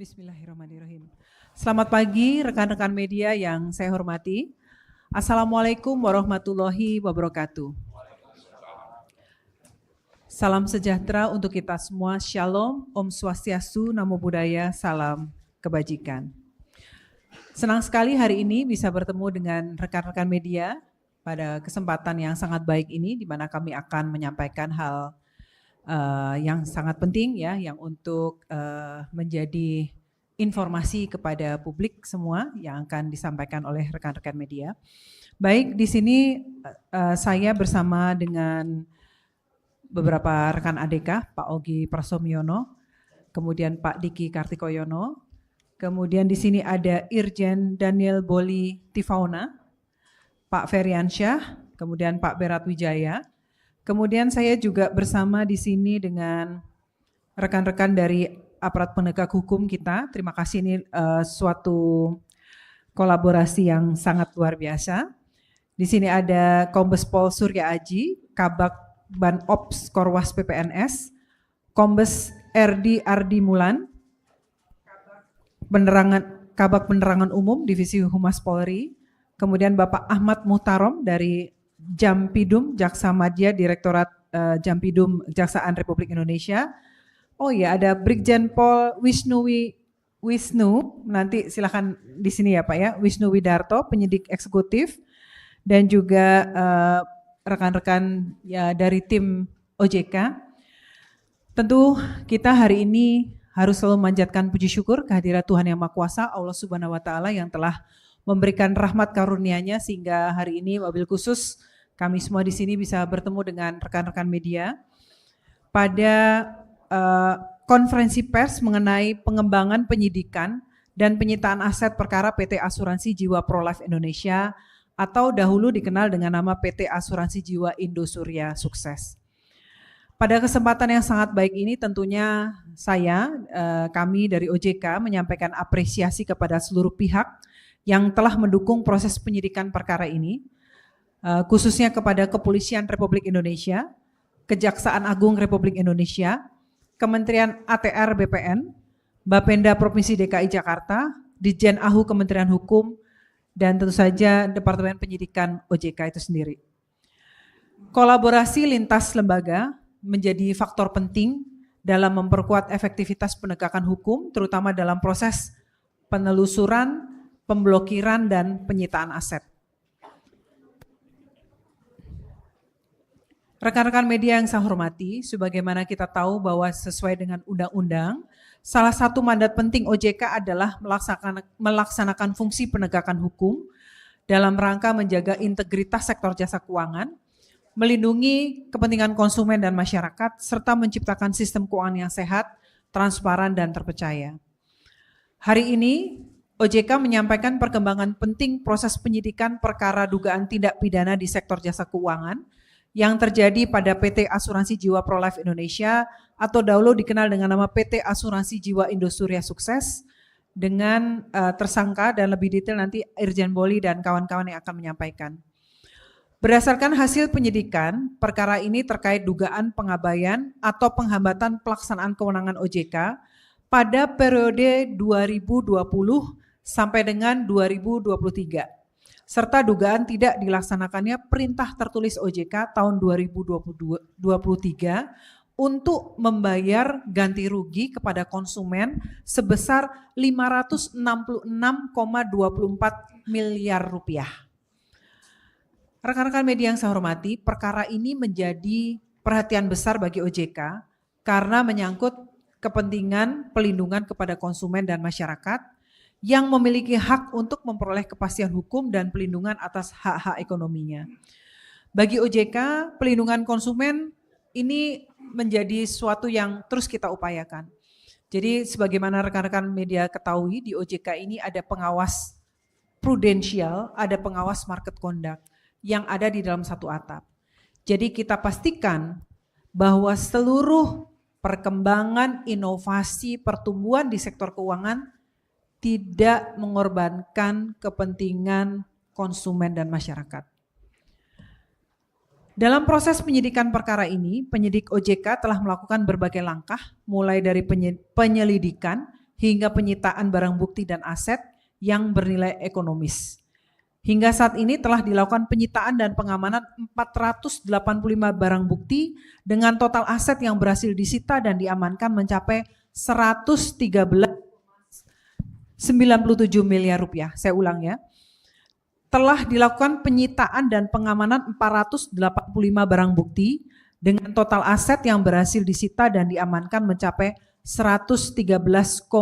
Bismillahirrahmanirrahim. Selamat pagi rekan-rekan media yang saya hormati. Assalamualaikum warahmatullahi wabarakatuh. Salam sejahtera untuk kita semua. Shalom, Om Swastiastu, Namo Buddhaya, salam kebajikan. Senang sekali hari ini bisa bertemu dengan rekan-rekan media pada kesempatan yang sangat baik ini, di mana kami akan menyampaikan hal yang sangat penting ya, yang untuk menjadi informasi kepada publik semua yang akan disampaikan oleh rekan-rekan media. Baik, di sini saya bersama dengan beberapa rekan ADK, Pak Ogi Prasomyono, kemudian Pak Diki Kartikoyono, kemudian di sini ada Irjen Daniel Boli Tifauna, Pak Feryansyah, kemudian Pak Berat Wijaya. Kemudian saya juga bersama di sini dengan rekan-rekan dari aparat penegak hukum kita. Terima kasih, ini suatu kolaborasi yang sangat luar biasa. Di sini ada Kombes Pol Surya Aji, Kabak Ban Ops Korwas PPNS, Kombes RD Ardi Mulan, Kabak Penerangan Umum Divisi Humas Polri, kemudian Bapak Ahmad Muhtarom dari Jampidum Jaksa Madya Direktorat Jampidum Kejaksaan Republik Indonesia. Oh ya, ada Brigjen Pol Wisnu, nanti silakan di sini ya Pak ya, Wisnu Widarto, penyidik eksekutif, dan juga rekan-rekan ya dari tim OJK. Tentu kita hari ini harus selalu memanjatkan puji syukur kehadirat Tuhan Yang Maha Kuasa, Allah Subhanahu wa Ta'ala, yang telah memberikan rahmat karunia-Nya sehingga hari ini wabil khusus kami semua di sini bisa bertemu dengan rekan-rekan media pada konferensi pers mengenai pengembangan penyidikan dan penyitaan aset perkara PT Asuransi Jiwa Prolife Indonesia atau dahulu dikenal dengan nama PT Asuransi Jiwa Indosurya Sukses. Pada kesempatan yang sangat baik ini tentunya kami dari OJK menyampaikan apresiasi kepada seluruh pihak yang telah mendukung proses penyidikan perkara ini, khususnya kepada Kepolisian Republik Indonesia, Kejaksaan Agung Republik Indonesia, Kementerian ATR BPN, Bapenda Provinsi DKI Jakarta, Ditjen AHU Kementerian Hukum, dan tentu saja Departemen Penyidikan OJK itu sendiri. Kolaborasi lintas lembaga menjadi faktor penting dalam memperkuat efektivitas penegakan hukum, terutama dalam proses penelusuran, pemblokiran, dan penyitaan aset. Rekan-rekan media yang saya hormati, sebagaimana kita tahu bahwa sesuai dengan undang-undang, salah satu mandat penting OJK adalah melaksanakan fungsi penegakan hukum dalam rangka menjaga integritas sektor jasa keuangan, melindungi kepentingan konsumen dan masyarakat, serta menciptakan sistem keuangan yang sehat, transparan, dan terpercaya. Hari ini, OJK menyampaikan perkembangan penting proses penyidikan perkara dugaan tindak pidana di sektor jasa keuangan yang terjadi pada PT Asuransi Jiwa Prolife Indonesia atau dahulu dikenal dengan nama PT Asuransi Jiwa Indosurya Sukses, dengan tersangka dan lebih detail nanti Irjen Boli dan kawan-kawan yang akan menyampaikan. Berdasarkan hasil penyidikan, perkara ini terkait dugaan pengabaian atau penghambatan pelaksanaan kewenangan OJK pada periode 2020 sampai dengan 2023. Serta dugaan tidak dilaksanakannya perintah tertulis OJK tahun 2023 untuk membayar ganti rugi kepada konsumen sebesar 566,24 miliar rupiah. Rekan-rekan media yang saya hormati, perkara ini menjadi perhatian besar bagi OJK karena menyangkut kepentingan pelindungan kepada konsumen dan masyarakat yang memiliki hak untuk memperoleh kepastian hukum dan pelindungan atas hak-hak ekonominya. Bagi OJK, pelindungan konsumen ini menjadi suatu yang terus kita upayakan. Jadi sebagaimana rekan-rekan media ketahui, di OJK ini ada pengawas prudensial, ada pengawas market conduct yang ada di dalam satu atap. Jadi kita pastikan bahwa seluruh perkembangan, inovasi, pertumbuhan di sektor keuangan tidak mengorbankan kepentingan konsumen dan masyarakat. Dalam proses penyidikan perkara ini, penyidik OJK telah melakukan berbagai langkah, mulai dari penyelidikan hingga penyitaan barang bukti dan aset yang bernilai ekonomis. Hingga saat ini telah dilakukan penyitaan dan pengamanan 485 barang bukti dengan total aset yang berhasil disita dan diamankan mencapai 113,97 miliar rupiah. Saya ulang ya. Telah dilakukan penyitaan dan pengamanan 485 barang bukti dengan total aset yang berhasil disita dan diamankan mencapai 113,97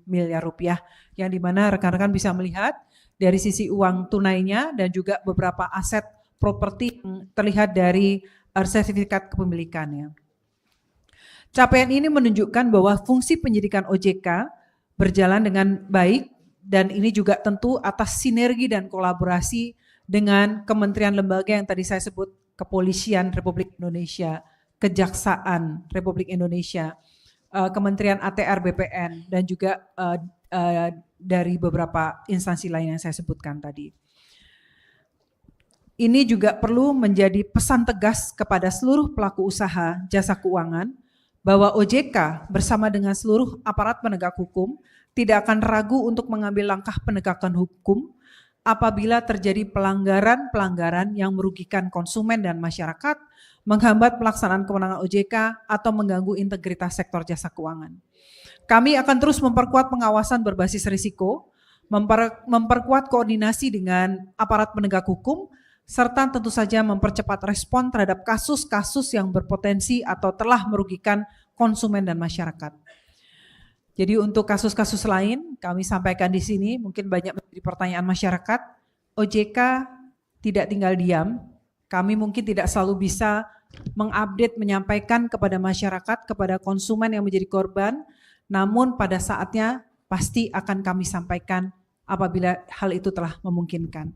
miliar rupiah, yang dimana rekan-rekan bisa melihat dari sisi uang tunainya dan juga beberapa aset properti yang terlihat dari sertifikat kepemilikannya. Capaian ini menunjukkan bahwa fungsi penyidikan OJK berjalan dengan baik, dan ini juga tentu atas sinergi dan kolaborasi dengan kementerian lembaga yang tadi saya sebut, Kepolisian Republik Indonesia, Kejaksaan Republik Indonesia, Kementerian ATR BPN, dan juga dari beberapa instansi lain yang saya sebutkan tadi. Ini juga perlu menjadi pesan tegas kepada seluruh pelaku usaha jasa keuangan bahwa OJK bersama dengan seluruh aparat penegak hukum tidak akan ragu untuk mengambil langkah penegakan hukum apabila terjadi pelanggaran-pelanggaran yang merugikan konsumen dan masyarakat, menghambat pelaksanaan kewenangan OJK, atau mengganggu integritas sektor jasa keuangan. Kami akan terus memperkuat pengawasan berbasis risiko, memperkuat koordinasi dengan aparat penegak hukum, serta tentu saja mempercepat respon terhadap kasus-kasus yang berpotensi atau telah merugikan konsumen dan masyarakat. Jadi untuk kasus-kasus lain kami sampaikan di sini, mungkin banyak menjadi pertanyaan masyarakat. OJK tidak tinggal diam, kami mungkin tidak selalu bisa mengupdate, menyampaikan kepada masyarakat, kepada konsumen yang menjadi korban, namun pada saatnya pasti akan kami sampaikan apabila hal itu telah memungkinkan.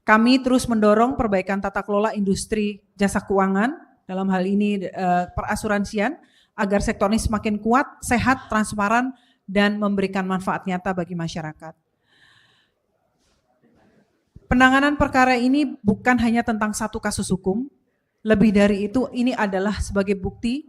Kami terus mendorong perbaikan tata kelola industri jasa keuangan, dalam hal ini perasuransian, agar sektor ini semakin kuat, sehat, transparan, dan memberikan manfaat nyata bagi masyarakat. Penanganan perkara ini bukan hanya tentang satu kasus hukum, lebih dari itu ini adalah sebagai bukti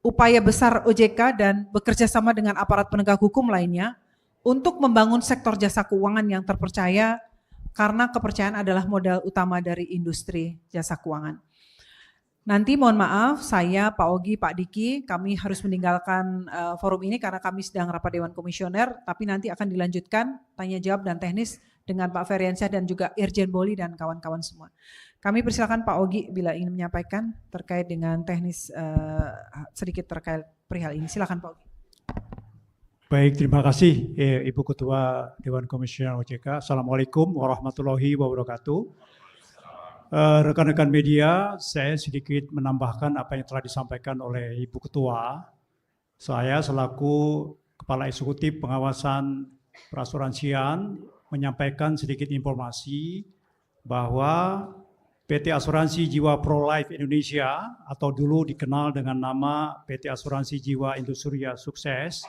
upaya besar OJK dan bekerja sama dengan aparat penegak hukum lainnya untuk membangun sektor jasa keuangan yang terpercaya, karena kepercayaan adalah modal utama dari industri jasa keuangan. Nanti mohon maaf, saya, Pak Ogi, Pak Diki, kami harus meninggalkan forum ini karena kami sedang rapat Dewan Komisioner, tapi nanti akan dilanjutkan tanya jawab dan teknis dengan Pak Feryansyah dan juga Irjen Boli dan kawan-kawan semua. Kami persilakan Pak Ogi bila ingin menyampaikan terkait dengan teknis sedikit terkait perihal ini. Silakan Pak Ogi. Baik, terima kasih Ibu Ketua Dewan Komisioner OJK. Assalamualaikum warahmatullahi wabarakatuh. Rekan-rekan media, saya sedikit menambahkan apa yang telah disampaikan oleh Ibu Ketua. Saya selaku Kepala Eksekutif Pengawasan Perasuransian menyampaikan sedikit informasi bahwa PT Asuransi Jiwa Prolife Indonesia atau dulu dikenal dengan nama PT Asuransi Jiwa Indosuria Sukses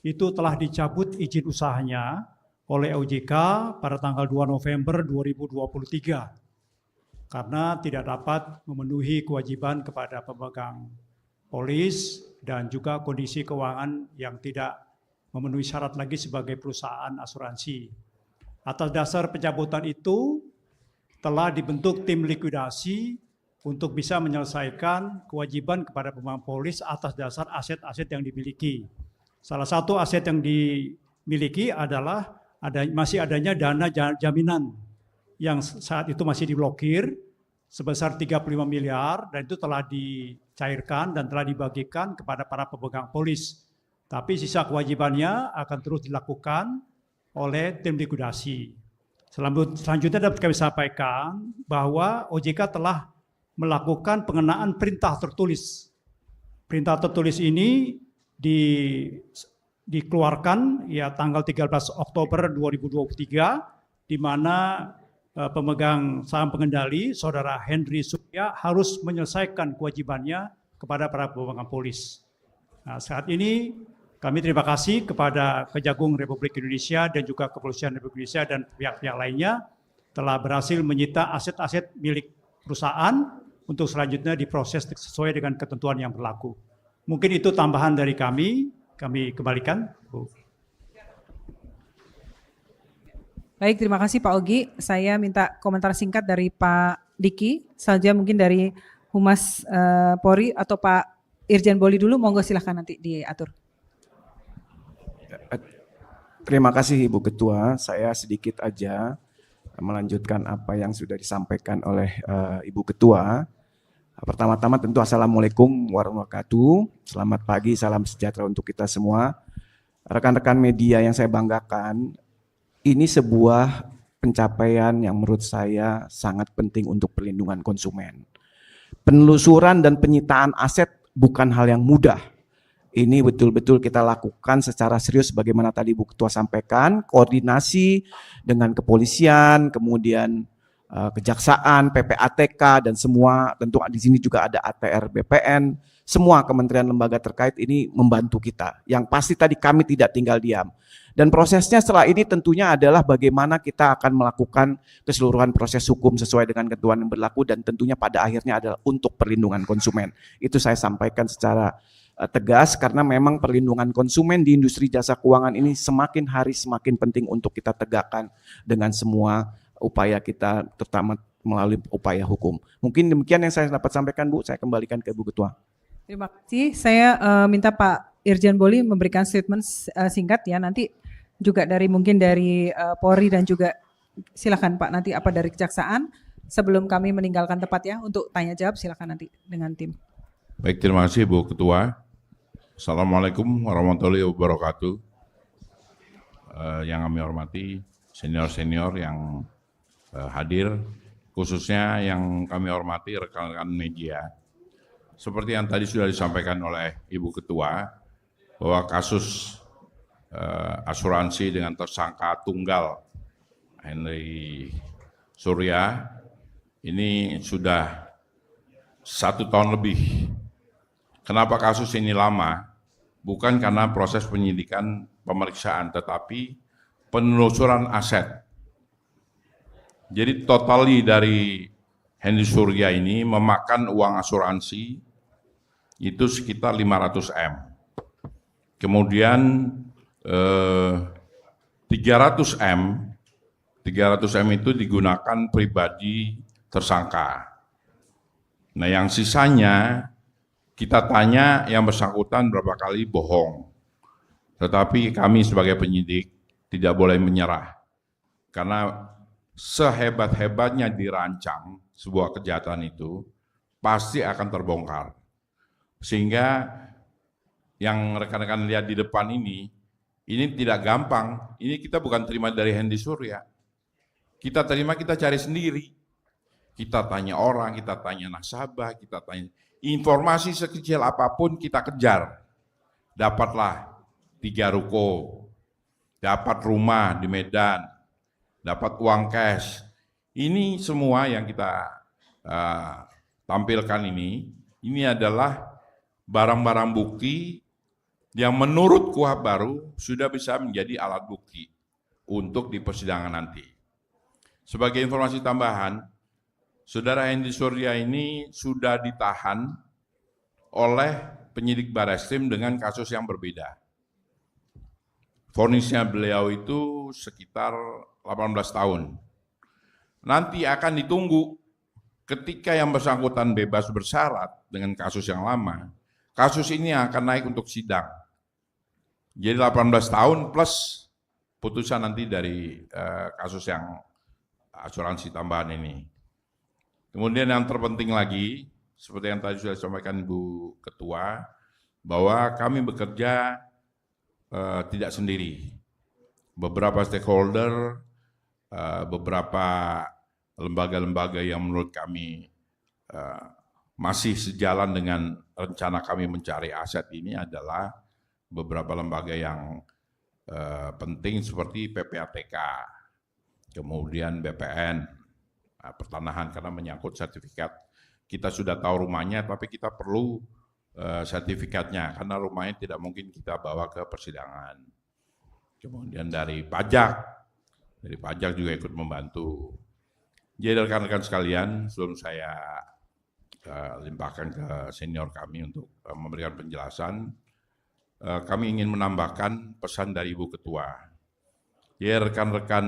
itu telah dicabut izin usahanya oleh OJK pada tanggal 2 November 2023 karena tidak dapat memenuhi kewajiban kepada pemegang polis dan juga kondisi keuangan yang tidak memenuhi syarat lagi sebagai perusahaan asuransi. Atas dasar pencabutan itu telah dibentuk tim likuidasi untuk bisa menyelesaikan kewajiban kepada pemegang polis atas dasar aset-aset yang dimiliki. Salah satu aset yang dimiliki adalah masih adanya dana jaminan yang saat itu masih diblokir sebesar 35 miliar dan itu telah dicairkan dan telah dibagikan kepada para pemegang polis. Tapi sisa kewajibannya akan terus dilakukan oleh tim likuidasi. Selanjutnya dapat kami sampaikan bahwa OJK telah melakukan pengenaan perintah tertulis. Perintah tertulis ini dikeluarkan ya tanggal 13 Oktober 2023 di mana pemegang saham pengendali Saudara Henry Surya harus menyelesaikan kewajibannya kepada para pemegang polis. Nah, saat ini kami terima kasih kepada Kejagung Republik Indonesia dan juga Kepolisian Republik Indonesia dan pihak-pihak lainnya telah berhasil menyita aset-aset milik perusahaan untuk selanjutnya diproses sesuai dengan ketentuan yang berlaku. Mungkin itu tambahan dari kami. kami kembalikan. Bu. Baik, terima kasih Pak Ogi. Saya minta komentar singkat dari Pak Diki, saja mungkin dari Humas Polri atau Pak Irjen Boli dulu, monggo silahkan nanti diatur. Terima kasih Ibu Ketua, saya sedikit aja melanjutkan apa yang sudah disampaikan oleh Ibu Ketua. Pertama-tama tentu Assalamualaikum warahmatullahi wabarakatuh, selamat pagi, salam sejahtera untuk kita semua. Rekan-rekan media yang saya banggakan, ini sebuah pencapaian yang menurut saya sangat penting untuk perlindungan konsumen. Penelusuran dan penyitaan aset bukan hal yang mudah. Ini betul-betul kita lakukan secara serius bagaimana tadi Bu Ketua sampaikan, koordinasi dengan kepolisian, kemudian kejaksaan, PPATK dan semua, tentu di sini juga ada ATR BPN, semua kementerian lembaga terkait ini membantu kita. Yang pasti tadi kami tidak tinggal diam. Dan prosesnya setelah ini tentunya adalah bagaimana kita akan melakukan keseluruhan proses hukum sesuai dengan ketentuan yang berlaku dan tentunya pada akhirnya adalah untuk perlindungan konsumen. Itu saya sampaikan secara tegas karena memang perlindungan konsumen di industri jasa keuangan ini semakin hari semakin penting untuk kita tegakkan dengan semua upaya kita, terutama melalui upaya hukum. Mungkin demikian yang saya dapat sampaikan Bu, saya kembalikan ke Bu Ketua. Terima kasih, saya minta Pak Irjen Boli memberikan statement singkat ya, nanti juga dari mungkin dari Polri dan juga silakan Pak nanti apa dari Kejaksaan sebelum kami meninggalkan tempat ya untuk tanya jawab, silakan nanti dengan tim. Baik, terima kasih Bu Ketua. Assalamualaikum warahmatullahi wabarakatuh. Yang kami hormati senior-senior yang hadir, khususnya yang kami hormati rekan-rekan media. Seperti yang tadi sudah disampaikan oleh Ibu Ketua, bahwa kasus asuransi dengan tersangka tunggal Henry Surya ini sudah 1 tahun lebih. Kenapa kasus ini lama? Bukan karena proses penyidikan pemeriksaan, tetapi penelusuran aset. Jadi totali dari Henry Surya ini memakan uang asuransi itu sekitar 500 M. Kemudian 300 M itu digunakan pribadi tersangka. Nah yang sisanya kita tanya yang bersangkutan berapa kali bohong. Tetapi kami sebagai penyidik tidak boleh menyerah. Karena sehebat-hebatnya dirancang sebuah kejahatan itu pasti akan terbongkar. Sehingga yang rekan-rekan lihat di depan ini tidak gampang. Ini kita bukan terima dari Henry Surya. Kita terima, kita cari sendiri. Kita tanya orang, kita tanya nasabah, kita tanya informasi sekecil apapun kita kejar. Dapatlah 3 ruko, dapat rumah di Medan, dapat uang cash. Ini semua yang kita tampilkan ini adalah barang-barang bukti yang menurut KUHP baru sudah bisa menjadi alat bukti untuk di persidangan nanti. Sebagai informasi tambahan, Saudara Henry Surya ini sudah ditahan oleh penyidik Barreskrim dengan kasus yang berbeda. Vonisnya beliau itu sekitar 18 tahun. Nanti akan ditunggu ketika yang bersangkutan bebas bersyarat dengan kasus yang lama, kasus ini akan naik untuk sidang. Jadi 18 tahun plus putusan nanti dari kasus yang asuransi tambahan ini. Kemudian yang terpenting lagi, seperti yang tadi sudah disampaikan Ibu Ketua, bahwa kami bekerja tidak sendiri. Beberapa stakeholder, beberapa lembaga-lembaga yang menurut kami masih sejalan dengan rencana kami mencari aset ini adalah beberapa lembaga yang penting seperti PPATK, kemudian BPN, pertanahan karena menyangkut sertifikat. Kita sudah tahu rumahnya, tapi kita perlu sertifikatnya karena rumahnya tidak mungkin kita bawa ke persidangan. Kemudian dari pajak juga ikut membantu. Jadi rekan-rekan sekalian, sebelum saya limpahkan ke senior kami untuk memberikan penjelasan, kami ingin menambahkan pesan dari Ibu Ketua. Ya, rekan-rekan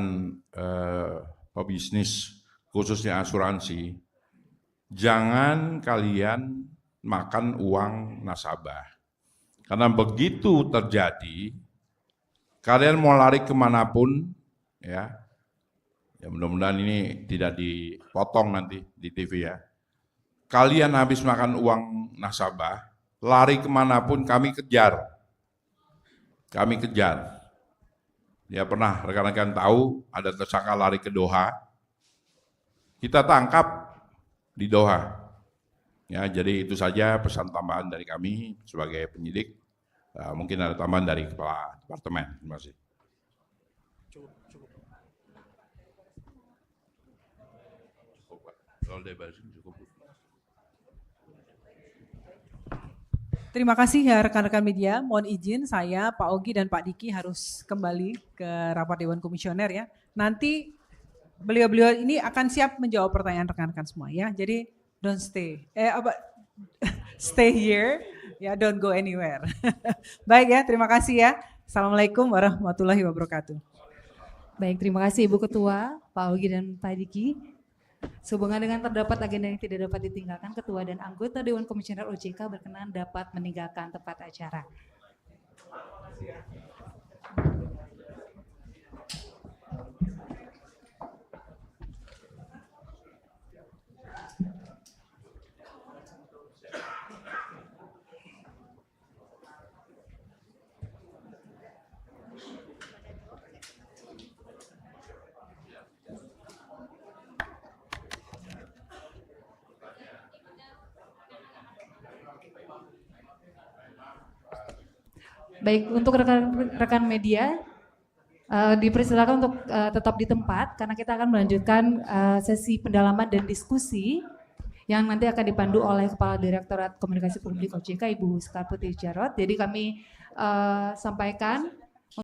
pebisnis, khususnya asuransi, jangan kalian makan uang nasabah. Karena begitu terjadi, kalian mau lari kemanapun, ya mudah-mudahan ini tidak dipotong nanti di TV ya. Kalian habis makan uang nasabah, lari kemanapun kami kejar. Kami kejar. Ya pernah rekan-rekan tahu ada tersangka lari ke Doha, kita tangkap di Doha. Ya, jadi itu saja pesan tambahan dari kami sebagai penyidik. Mungkin ada tambahan dari Kepala Departemen. Terima kasih. Terima kasih ya rekan-rekan media. Mohon izin saya, Pak Ogi dan Pak Diki harus kembali ke rapat Dewan Komisioner ya. Nanti beliau-beliau ini akan siap menjawab pertanyaan rekan-rekan semua ya. Jadi don't stay. Stay here ya, don't go anywhere. Baik ya, terima kasih ya. Assalamualaikum warahmatullahi wabarakatuh. Baik, terima kasih Ibu Ketua, Pak Ogi dan Pak Diki. Sehubungan dengan terdapat agenda yang tidak dapat ditinggalkan, Ketua dan anggota Dewan Komisioner OJK berkenan dapat meninggalkan tempat acara. Baik, untuk rekan-rekan media, dipersilakan untuk tetap di tempat karena kita akan melanjutkan sesi pendalaman dan diskusi yang nanti akan dipandu oleh Kepala Direktorat Komunikasi Publik OJK, Ibu Sekar Putri Jarot. Jadi kami sampaikan